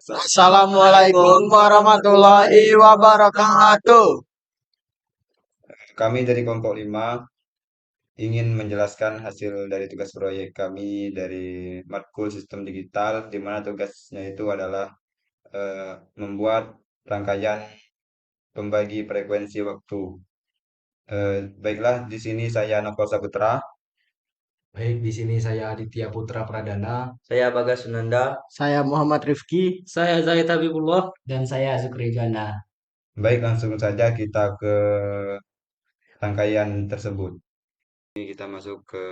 Assalamualaikum warahmatullahi wabarakatuh. Kami dari kelompok 5 ingin menjelaskan hasil dari tugas proyek kami dari matkul sistem digital, di mana tugasnya itu adalah membuat rangkaian pembagi frekuensi waktu. Baiklah, di sini saya Nopal Saputra. Baik, di sini saya Aditya Putra Pradana. Saya Bagas Sunanda. Saya Muhammad Rifki. Saya Zaid Habibullah. Dan saya Sukri Juanda. Baik, langsung saja kita ke rangkaian tersebut. Ini kita masuk ke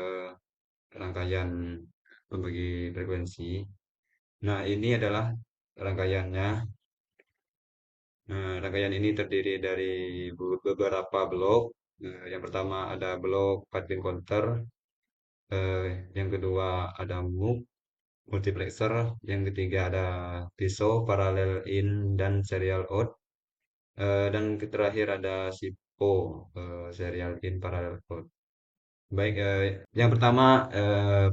rangkaian pembagi frekuensi. Nah, ini adalah rangkaiannya. Nah, rangkaian ini terdiri dari beberapa blok. Yang pertama ada blok 4 pin counter, yang kedua ada MUX multiplexer, yang ketiga ada PISO parallel in dan serial out, dan terakhir ada SIPO serial in parallel out. Baik, yang pertama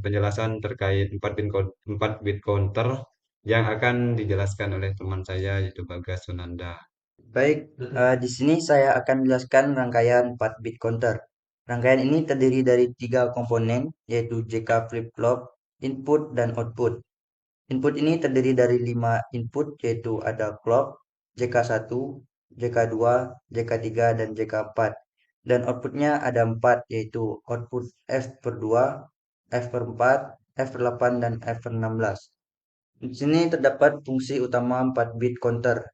penjelasan terkait 4 bit counter yang akan dijelaskan oleh teman saya yaitu Bagas Sunanda. Baik, di sini saya akan menjelaskan rangkaian 4 bit counter. Rangkaian ini terdiri dari 3 komponen, yaitu JK flip-flop, input, dan output. Input ini terdiri dari 5 input, yaitu ada clock, JK1, JK2, JK3, dan JK4. Dan outputnya ada 4, yaitu output F per 2, F per 4, F per 8, dan F per 16. Di sini terdapat fungsi utama 4 bit counter,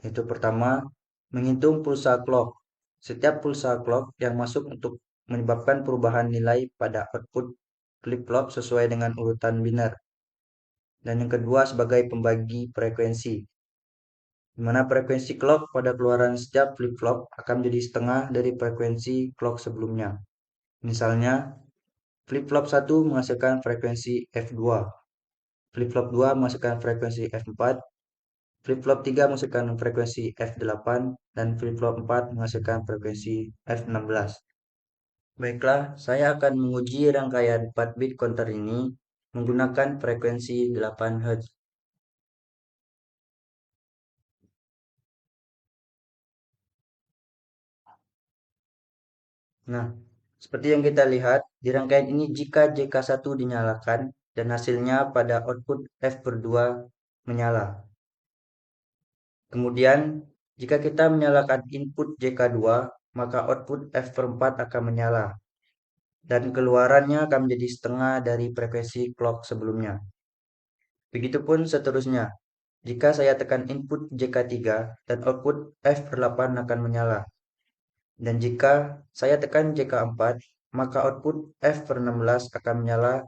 yaitu pertama, menghitung pulsa clock. Setiap pulsa clock yang masuk untuk menyebabkan perubahan nilai pada output flip-flop sesuai dengan urutan biner. Dan yang kedua sebagai pembagi frekuensi, di mana frekuensi clock pada keluaran setiap flip-flop akan menjadi setengah dari frekuensi clock sebelumnya. Misalnya, flip-flop 1 menghasilkan frekuensi F2, flip-flop 2 menghasilkan frekuensi F4, flip-flop 3 menghasilkan frekuensi F8, dan flip-flop 4 menghasilkan frekuensi F16. Baiklah, saya akan menguji rangkaian 4 bit counter ini menggunakan frekuensi 8 Hz. Nah, seperti yang kita lihat, di rangkaian ini jika JK1 dinyalakan dan hasilnya pada output F per 2 menyala. Kemudian, jika kita menyalakan input JK2, maka output F per 4 akan menyala. Dan keluarannya akan menjadi setengah dari frekuensi clock sebelumnya. Begitupun seterusnya. Jika saya tekan input JK3 dan output F per 8 akan menyala. Dan jika saya tekan JK4, maka output F per 16 akan menyala.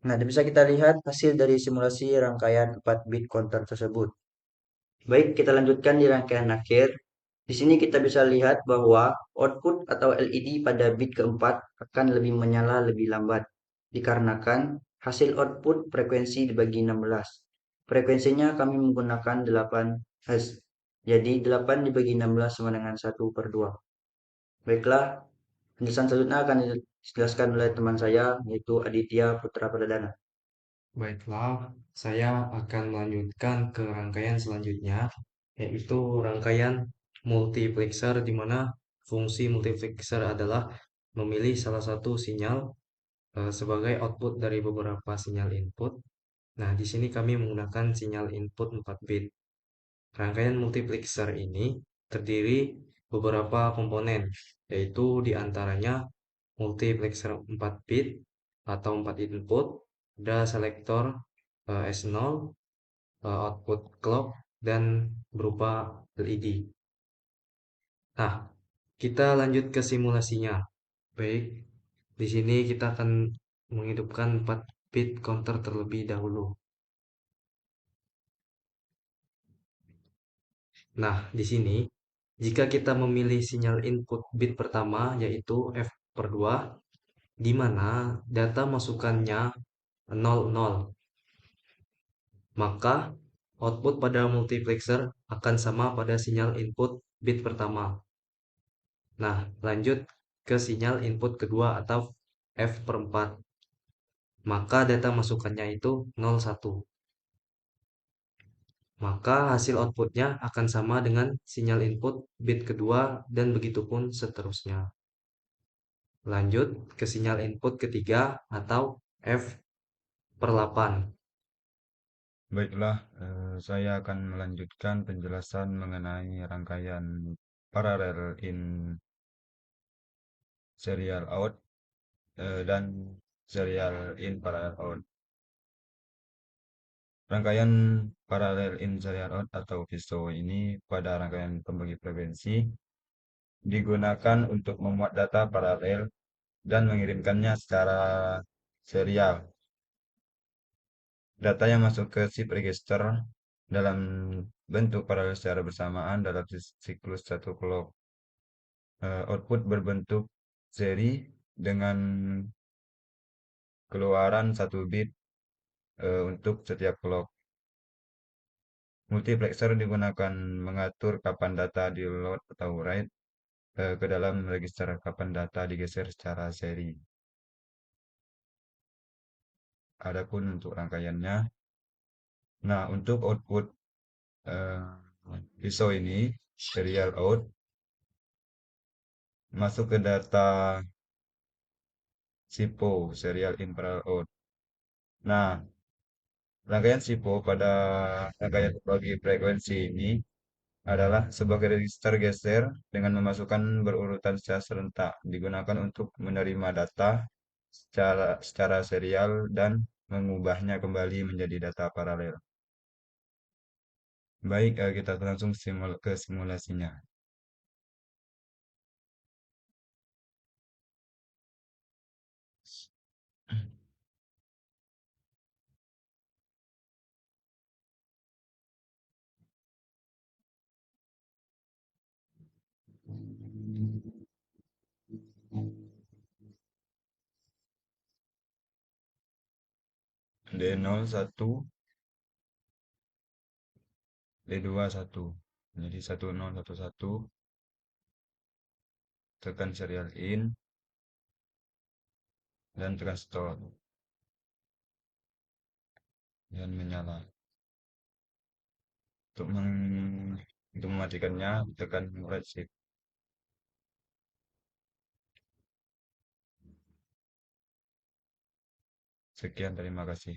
Nah, bisa kita lihat hasil dari simulasi rangkaian 4 bit counter tersebut. Baik, kita lanjutkan di rangkaian akhir. Di sini kita bisa lihat bahwa output atau LED pada bit keempat akan lebih menyala lebih lambat, dikarenakan hasil output frekuensi dibagi 16. Frekuensinya kami menggunakan 8 Hz. Jadi 8 dibagi 16 sama dengan 1 per 2. Baiklah, penjelasan selanjutnya akan dijelaskan oleh teman saya, yaitu Aditya Putra Pradana. Baiklah, saya akan melanjutkan ke rangkaian selanjutnya, yaitu rangkaian multiplexer, di mana fungsi multiplexer adalah memilih salah satu sinyal sebagai output dari beberapa sinyal input. Nah, di sini kami menggunakan sinyal input 4 bit. Rangkaian multiplexer ini terdiri beberapa komponen, yaitu diantaranya multiplexer 4 bit atau 4 input, ada selektor S0, output clock, dan berupa LED. Nah, kita lanjut ke simulasinya. Baik, di sini kita akan menghidupkan 4 bit counter terlebih dahulu. Nah, di sini jika kita memilih sinyal input bit pertama yaitu F per 2, di mana data masukannya 00, maka output pada multiplexer akan sama pada sinyal input bit pertama. Nah, lanjut ke sinyal input kedua atau F per 4, maka data masukannya itu 01. maka hasil outputnya akan sama dengan sinyal input bit kedua dan begitupun seterusnya. Lanjut ke sinyal input ketiga atau F per 8. Baiklah, saya akan melanjutkan penjelasan mengenai rangkaian paralel in serial out dan serial in parallel out. Rangkaian paralel in serial out atau VISO ini pada rangkaian pembagi frekuensi digunakan untuk memuat data paralel dan mengirimkannya secara serial. Data yang masuk ke chip register dalam bentuk paralel secara bersamaan dalam siklus satu clock. Output berbentuk seri dengan keluaran 1 bit untuk setiap clock. Multiplexer digunakan mengatur kapan data di load atau write ke dalam register, kapan data digeser secara seri. Adapun untuk rangkaiannya, nah untuk output pisau ini serial out masuk ke data SIPO serial in parallel out. Nah, rangkaian SIPO pada rangkaian bagi frekuensi ini adalah sebagai register geser dengan memasukkan berurutan secara serentak, digunakan untuk menerima data secara serial dan mengubahnya kembali menjadi data paralel. Baik, kita langsung ke simulasinya. D0 1, D2 1. Jadi 1011 tekan serial in dan tekan stop dan menyala. Untuk mematikannya tekan right shift. Sekian, terima kasih.